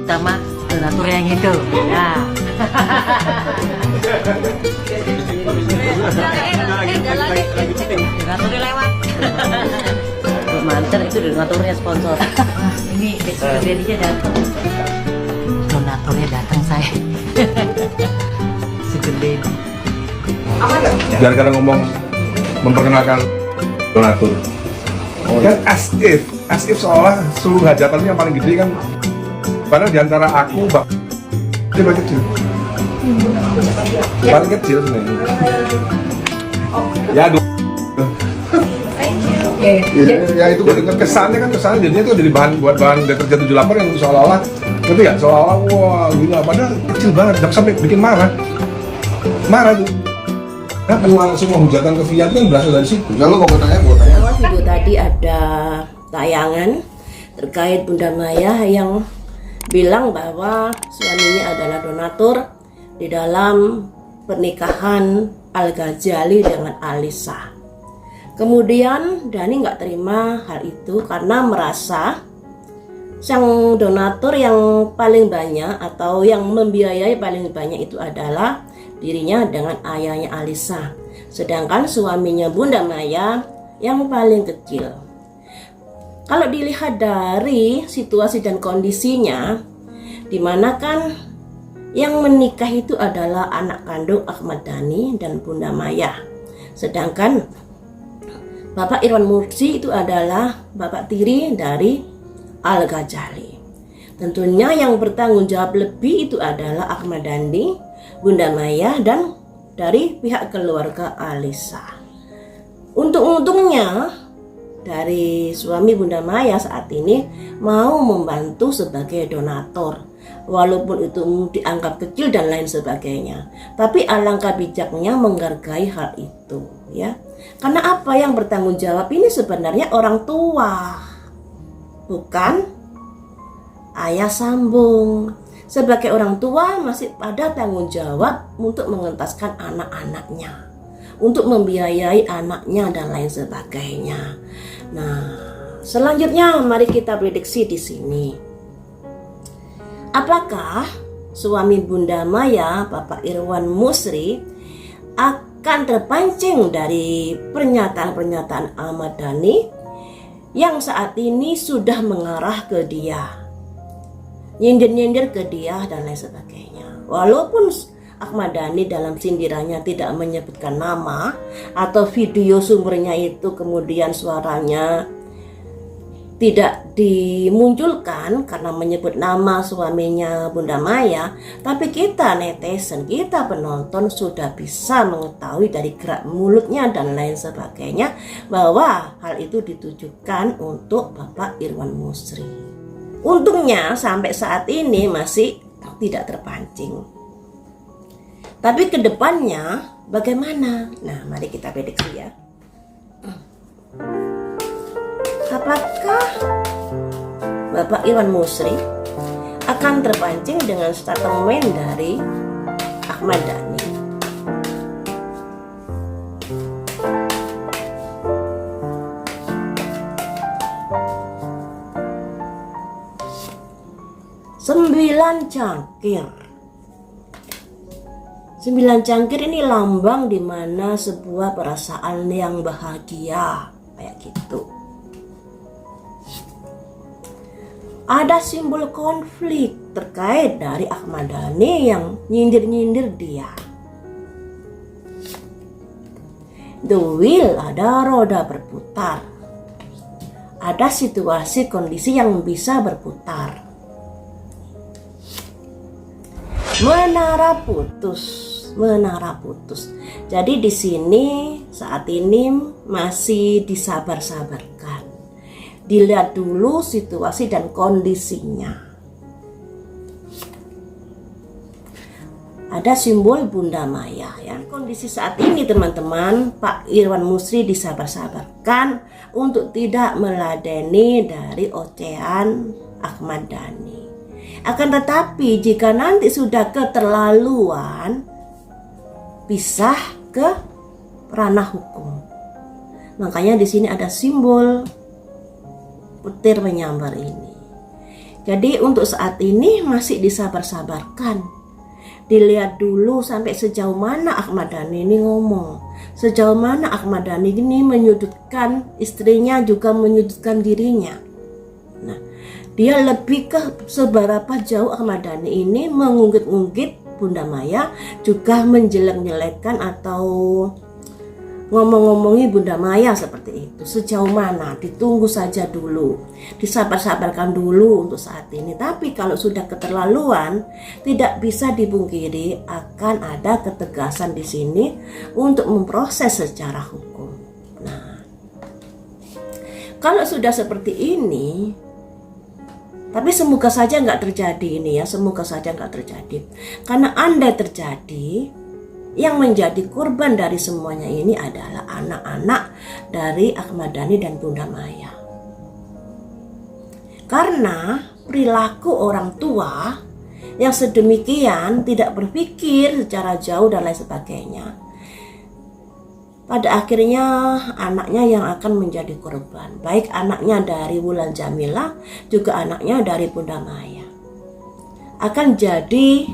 terutama donatur yang itu. Nah. Donaturnya lewat. Mantan itu donaturnya sponsor. Ini jadinya datang. Donaturnya datang saya. Segede. Gara-gara ngomong memperkenalkan donatur. Kan as if seolah seluruh hajatannya yang paling gede kan, padahal diantara aku dia paling kecil, paling kecil sebenarnya. Ya aduh. Ya itu kesannya jadinya itu jadi bahan deterjen 78 yang seolah-olah, ngerti nggak? Seolah-olah wah gila, padahal kecil banget, sampai bikin marah tuh. Nah, semua hujatan ke Fiat kan berasal dari situ. Kalau mau tanya. Awal video tadi ada tayangan terkait Bunda Maya yang bilang bahwa suaminya adalah donatur di dalam pernikahan Al-Ghazali dengan Alisa. Kemudian Dani nggak terima hal itu karena merasa sang donatur yang paling banyak atau yang membiayai paling banyak itu adalah dirinya dengan ayahnya Alisa, sedangkan suaminya Bunda Maya yang paling kecil. Kalau dilihat dari situasi dan kondisinya, dimana kan yang menikah itu adalah anak kandung Ahmad Dhani dan Bunda Maya, sedangkan Bapak Irwan Mursi itu adalah bapak tiri dari Al-Ghazali. Tentunya yang bertanggung jawab lebih itu adalah Ahmad Dhani, Bunda Maya, dan dari pihak keluarga Alisa. Untung-untungnya dari suami Bunda Maya saat ini mau membantu sebagai donatur, walaupun itu dianggap kecil dan lain sebagainya. Tapi alangkah bijaknya menghargai hal itu, ya. Karena apa yang bertanggung jawab ini sebenarnya orang tua, bukan ayah sambung. Sebagai orang tua masih ada tanggung jawab untuk mengentaskan anak-anaknya, untuk membiayai anaknya dan lain sebagainya. Nah, selanjutnya mari kita prediksi di sini. Apakah suami Bunda Maya, Bapak Irwan Musri, akan terpancing dari pernyataan-pernyataan Ahmad Dhani yang saat ini sudah mengarah ke dia, nyindir-nyindir ke dia dan lain sebagainya. Walaupun Ahmad Dhani dalam sindirannya tidak menyebutkan nama atau video sumbernya itu kemudian suaranya tidak dimunculkan karena menyebut nama suaminya Bunda Maya, tapi kita netizen, kita penonton sudah bisa mengetahui dari gerak mulutnya dan lain sebagainya bahwa hal itu ditujukan untuk Bapak Irwan Musri. Untungnya sampai saat ini masih tidak terpancing. Tapi kedepannya bagaimana? Nah, mari kita prediksi ya. Apakah Bapak Irwan Musri akan terpancing dengan statement dari Ahmad Dhani? Sembilan cangkir ini lambang dimana sebuah perasaan yang bahagia kayak gitu. Ada simbol konflik terkait dari Ahmad Dhani yang nyindir-nyindir dia. The wheel, ada roda berputar. Ada situasi kondisi yang bisa berputar. Menara putus. Jadi di sini saat ini masih disabar-sabarkan. Dilihat dulu situasi dan kondisinya. Ada simbol Bunda Maya ya. Kondisi saat ini teman-teman, Pak Irwan Musri disabar-sabarkan untuk tidak meladeni dari ocehan Ahmad Dhani. Akan tetapi jika nanti sudah keterlaluan, pisah ke ranah hukum. Makanya di sini ada simbol petir menyambar ini. Jadi untuk saat ini masih disabar-sabarkan. Dilihat dulu sampai sejauh mana Ahmad Dhani ini ngomong. Sejauh mana Ahmad Dhani ini menyudutkan istrinya juga menyudutkan dirinya. Nah, dia lebih ke seberapa jauh Ahmad Dhani ini mengungkit-ungkit Bunda Maya, juga menjelek-jelekkan atau ngomong-ngomongi Bunda Maya seperti itu. Sejauh mana? Ditunggu saja dulu, disabar-sabarkan dulu untuk saat ini. Tapi kalau sudah keterlaluan, tidak bisa dipungkiri akan ada ketegasan di sini untuk memproses secara hukum. Nah, kalau sudah seperti ini, tapi semoga saja nggak terjadi ini ya, semoga saja nggak terjadi. Karena andai terjadi, yang menjadi korban dari semuanya ini adalah anak-anak dari Ahmad Dhani dan Bunda Maya. Karena perilaku orang tua yang sedemikian tidak berpikir secara jauh dan lain sebagainya, pada akhirnya anaknya yang akan menjadi korban. Baik anaknya dari Wulan Jamila, juga anaknya dari Bunda Maya. Akan jadi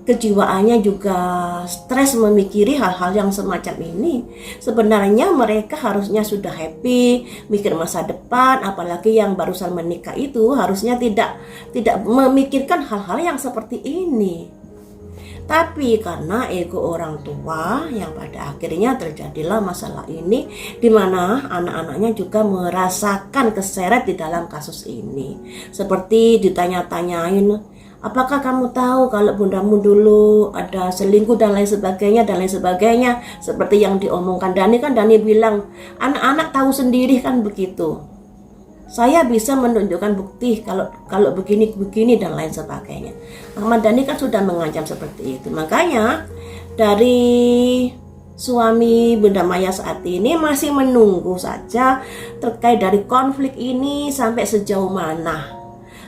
kejiwaannya juga stres memikiri hal-hal yang semacam ini. Sebenarnya mereka harusnya sudah happy, mikir masa depan, apalagi yang barusan menikah itu harusnya tidak memikirkan hal-hal yang seperti ini. Tapi karena ego orang tua yang pada akhirnya terjadilah masalah ini, di mana anak-anaknya juga merasakan keseret di dalam kasus ini. Seperti ditanya-tanyain, apakah kamu tahu kalau bundamu dulu ada selingkuh dan lain sebagainya, seperti yang diomongkan Dhani. Kan Dhani bilang, anak-anak tahu sendiri kan begitu. Saya bisa menunjukkan bukti kalau begini dan lain sebagainya. Ahmad Dhani kan sudah mengancam seperti itu. Makanya dari suami Bunda Maya saat ini masih menunggu saja terkait dari konflik ini sampai sejauh mana.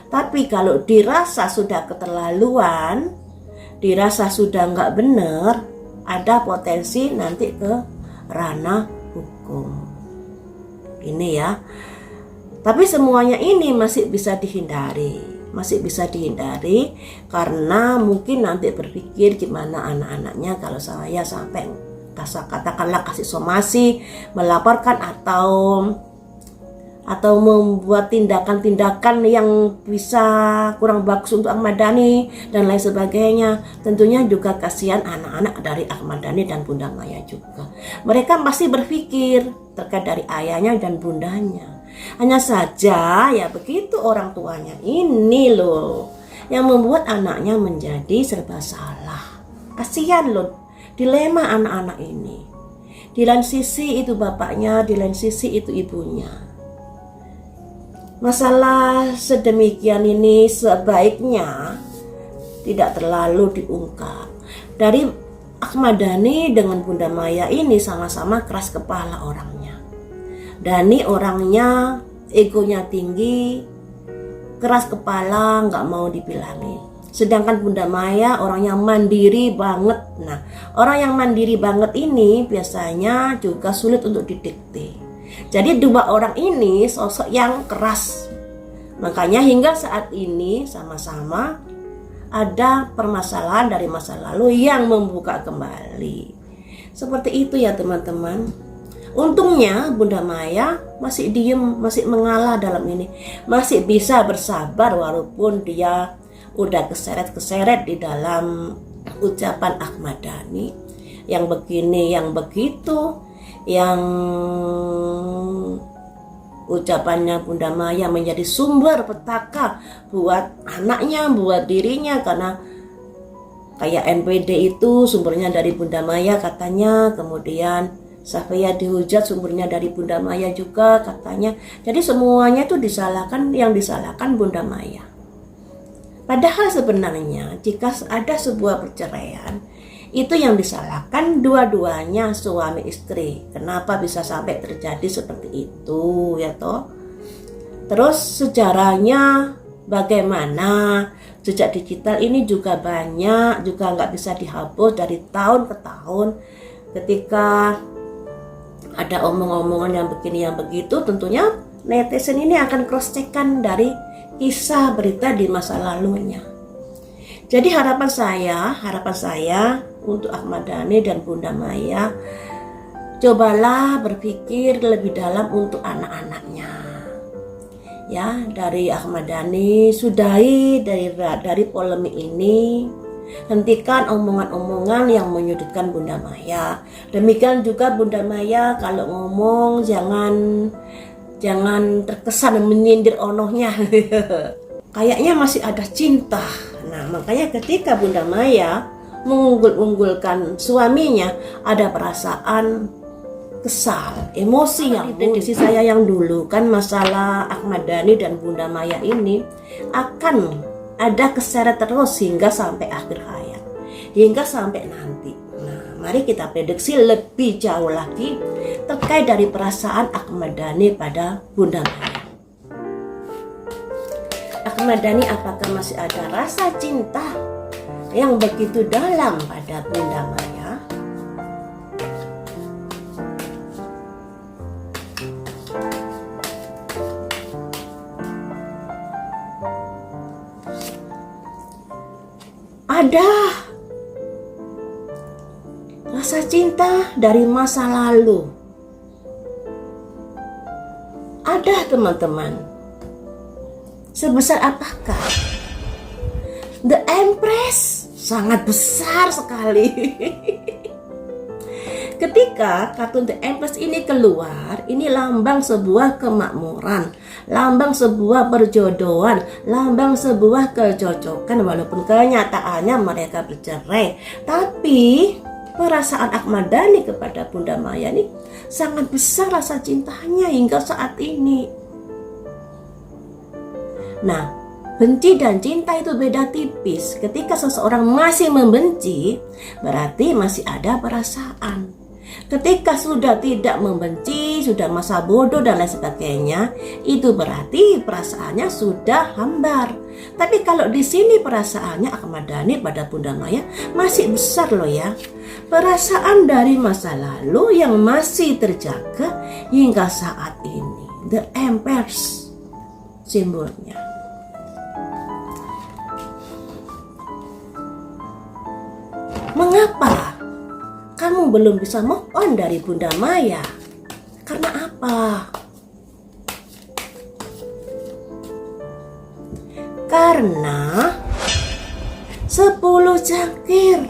Tapi kalau dirasa sudah keterlaluan, dirasa sudah nggak benar, ada potensi nanti ke ranah hukum. Ini ya. Tapi semuanya ini masih bisa dihindari. Karena mungkin nanti berpikir gimana anak-anaknya kalau saya sampai katakanlah kasih somasi, melaporkan atau membuat tindakan-tindakan yang bisa kurang bagus untuk Ahmad Dhani dan lain sebagainya. Tentunya juga kasihan anak-anak dari Ahmad Dhani dan Bunda Maya juga. Mereka pasti berpikir terkait dari ayahnya dan bundanya. Hanya saja ya begitu orang tuanya ini loh yang membuat anaknya menjadi serba salah. Kasihan loh dilema anak-anak ini. Di lain sisi itu bapaknya, di lain sisi itu ibunya. Masalah sedemikian ini sebaiknya tidak terlalu diungkap. Dari Ahmad Dhani dengan Bunda Maya ini sama-sama keras kepala orangnya. Dhani orangnya egonya tinggi, keras kepala, nggak mau dibilangin. Sedangkan Bunda Maya orangnya mandiri banget. Nah, orang yang mandiri banget ini biasanya juga sulit untuk didikte. Jadi dua orang ini sosok yang keras. Makanya hingga saat ini sama-sama ada permasalahan dari masa lalu yang membuka kembali. Seperti itu ya teman-teman. Untungnya Bunda Maya masih diem, masih mengalah dalam ini. Masih bisa bersabar walaupun dia udah keseret-keseret di dalam ucapan Ahmad Dhani yang begini, yang begitu, yang ucapannya Bunda Maya menjadi sumber petaka buat anaknya, buat dirinya. Karena kayak NPD itu sumbernya dari Bunda Maya katanya, kemudian Safia dihujat sumbernya dari Bunda Maya juga katanya. Jadi semuanya itu disalahkan, yang disalahkan Bunda Maya. Padahal sebenarnya jika ada sebuah perceraian, itu yang disalahkan dua-duanya suami istri. Kenapa bisa sampai terjadi seperti itu ya toh? Terus sejarahnya bagaimana? Jejak digital ini juga banyak, juga nggak bisa dihapus dari tahun ke tahun. Ketika ada omong-omongan yang begini yang begitu, tentunya netizen ini akan cross check-kan dari kisah berita di masa lalunya. Jadi harapan saya untuk Ahmad Dhani dan Bunda Maya, cobalah berpikir lebih dalam untuk anak-anaknya. Ya, dari Ahmad Dhani, sudahi dari polemik ini. Hentikan omongan-omongan yang menyudutkan Bunda Maya. Demikian juga Bunda Maya kalau ngomong jangan terkesan menyindir onohnya. Kayaknya masih ada cinta. Nah, makanya ketika Bunda Maya mengunggul-unggulkan suaminya, ada perasaan kesal, emosi yang prediksi saya yang dulu kan masalah Ahmad Dhani dan Bunda Maya ini akan ada keseret terus hingga sampai akhir hayat, hingga sampai nanti. Nah, mari kita prediksi lebih jauh lagi terkait dari perasaan Ahmad Dhani pada Bunda Maya. Ahmad Dhani apakah masih ada rasa cinta yang begitu dalam pada Bunda Maya? Ada rasa cinta dari masa lalu. Ada, teman-teman. Sebesar apakah? The Empress sangat besar sekali. Ketika kartun The Empress ini keluar, ini lambang sebuah kemakmuran, lambang sebuah perjodohan, lambang sebuah kecocokan, walaupun kenyataannya mereka bercerai. Tapi perasaan Ahmad Dhani kepada Bunda Maya ini sangat besar rasa cintanya hingga saat ini. Nah, benci dan cinta itu beda tipis. Ketika seseorang masih membenci, berarti masih ada perasaan. Ketika sudah tidak membenci, sudah masa bodoh dan lain sebagainya, itu berarti perasaannya sudah hambar. Tapi kalau di sini perasaannya Ahmad Dhani pada Bunda Maya masih besar loh ya. Perasaan dari masa lalu yang masih terjaga hingga saat ini. The Empress simbolnya. Mengapa kamu belum bisa move on dari Bunda Maya? Karena apa? Karena 10 cangkir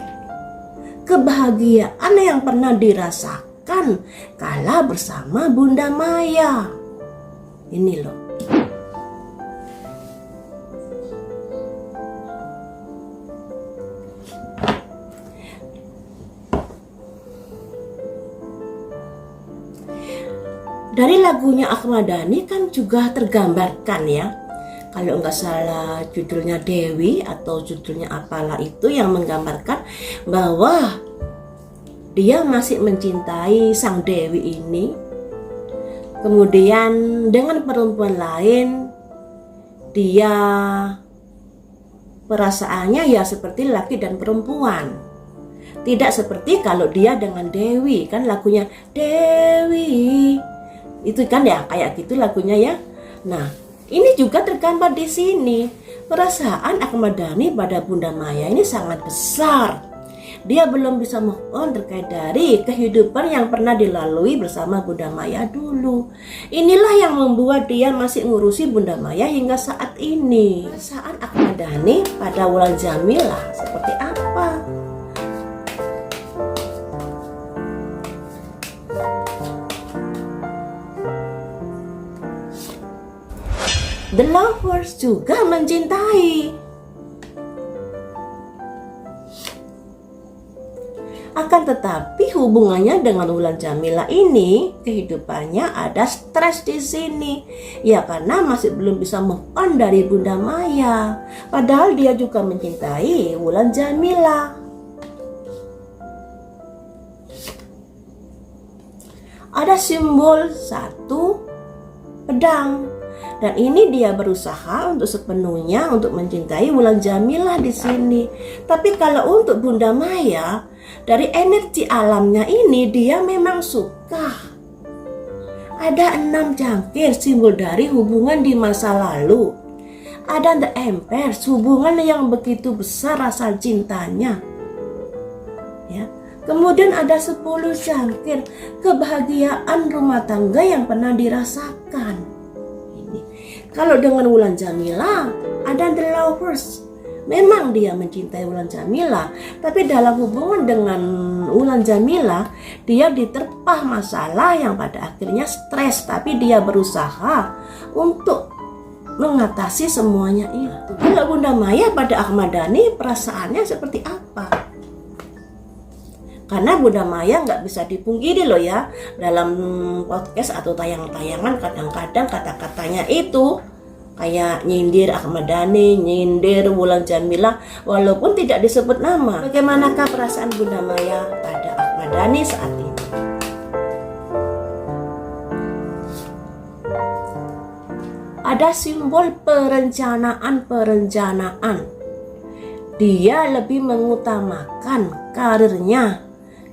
kebahagiaan yang pernah dirasakan kala bersama Bunda Maya. Ini loh. Dari lagunya Ahmad Dhani kan juga tergambarkan ya, kalau nggak salah judulnya Dewi atau judulnya apalah itu, yang menggambarkan bahwa dia masih mencintai sang Dewi ini. Kemudian dengan perempuan lain dia perasaannya ya seperti laki dan perempuan, tidak seperti kalau dia dengan Dewi. Kan lagunya Dewi itu kan ya kayak gitu lagunya ya. Nah, ini juga tergambar di sini. Perasaan Ahmad Dhani pada Bunda Maya ini sangat besar. Dia belum bisa move on terkait dari kehidupan yang pernah dilalui bersama Bunda Maya dulu. Inilah yang membuat dia masih ngurusi Bunda Maya hingga saat ini. Perasaan Ahmad Dhani pada Wulan Jamila seperti apa? The Lovers juga mencintai. Akan tetapi hubungannya dengan Wulan Jamila ini, kehidupannya ada stres di sini. Ya karena masih belum bisa move on dari Bunda Maya. Padahal dia juga mencintai Wulan Jamila. Ada simbol 1 pedang. Dan ini dia berusaha untuk sepenuhnya untuk mencintai Wulan Jamila di sini. Tapi kalau untuk Bunda Maya, dari energi alamnya ini dia memang suka. Ada 6 cangkir simbol dari hubungan di masa lalu. Ada the Empress, hubungan yang begitu besar rasa cintanya. Ya. Kemudian ada 10 jangkir, kebahagiaan rumah tangga yang pernah dirasakan. Ini. Kalau dengan Wulan Jamila ada the Lovers. Memang dia mencintai Wulan Jamila, tapi dalam hubungan dengan Wulan Jamila, dia diterpa masalah yang pada akhirnya stres, tapi dia berusaha untuk mengatasi semuanya itu. Kalau Bunda Maya pada Ahmad Dhani perasaannya seperti apa? Karena Bunda Maya nggak bisa dipungkiri loh ya, dalam podcast atau tayangan-tayangan kadang-kadang kata-katanya itu kayak nyindir Ahmad Dhani, nyindir Wulan Jamila walaupun tidak disebut nama. Bagaimanakah perasaan Bunda Maya pada Ahmad Dhani saat ini? Ada simbol perencanaan. Dia lebih mengutamakan karirnya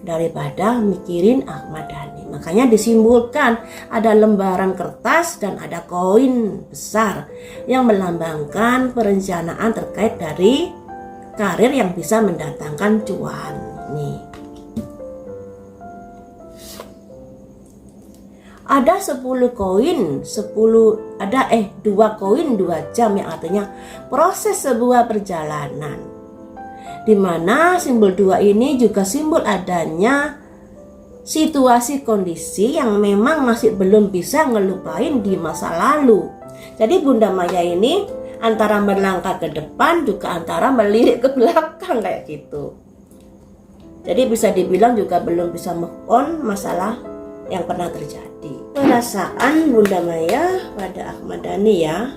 daripada mikirin Ahmad Dhani. Makanya disimbolkan ada lembaran kertas dan ada koin besar yang melambangkan perencanaan terkait dari karir yang bisa mendatangkan cuan. Nih. Ada 10 koin, 2 koin 2 jam yang artinya proses sebuah perjalanan. Di mana simbol 2 ini juga simbol adanya situasi kondisi yang memang masih belum bisa ngelupain di masa lalu. Jadi Bunda Maya ini antara melangkah ke depan juga antara melirik ke belakang kayak gitu. Jadi bisa dibilang juga belum bisa move on masalah yang pernah terjadi. Perasaan Bunda Maya pada Ahmad Dhani ya,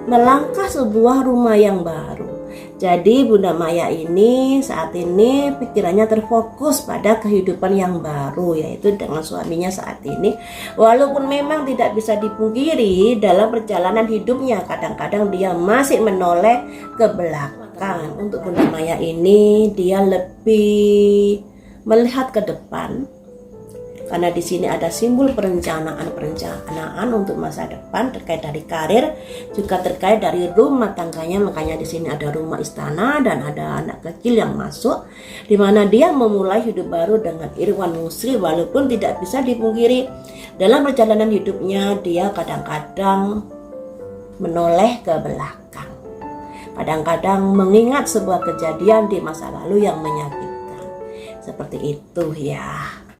melangkah sebuah rumah yang baru. Jadi Bunda Maya ini saat ini pikirannya terfokus pada kehidupan yang baru, yaitu dengan suaminya saat ini. Walaupun memang tidak bisa dipungkiri dalam perjalanan hidupnya kadang-kadang dia masih menoleh ke belakang. Untuk Bunda Maya ini dia lebih melihat ke depan. Karena di sini ada simbol perencanaan untuk masa depan terkait dari karir, juga terkait dari rumah tangganya. Makanya di sini ada rumah istana dan ada anak kecil yang masuk, di mana dia memulai hidup baru dengan Irwan Musri. Walaupun tidak bisa dipungkiri dalam perjalanan hidupnya dia kadang-kadang menoleh ke belakang, kadang-kadang mengingat sebuah kejadian di masa lalu yang menyakitkan. Seperti itu ya.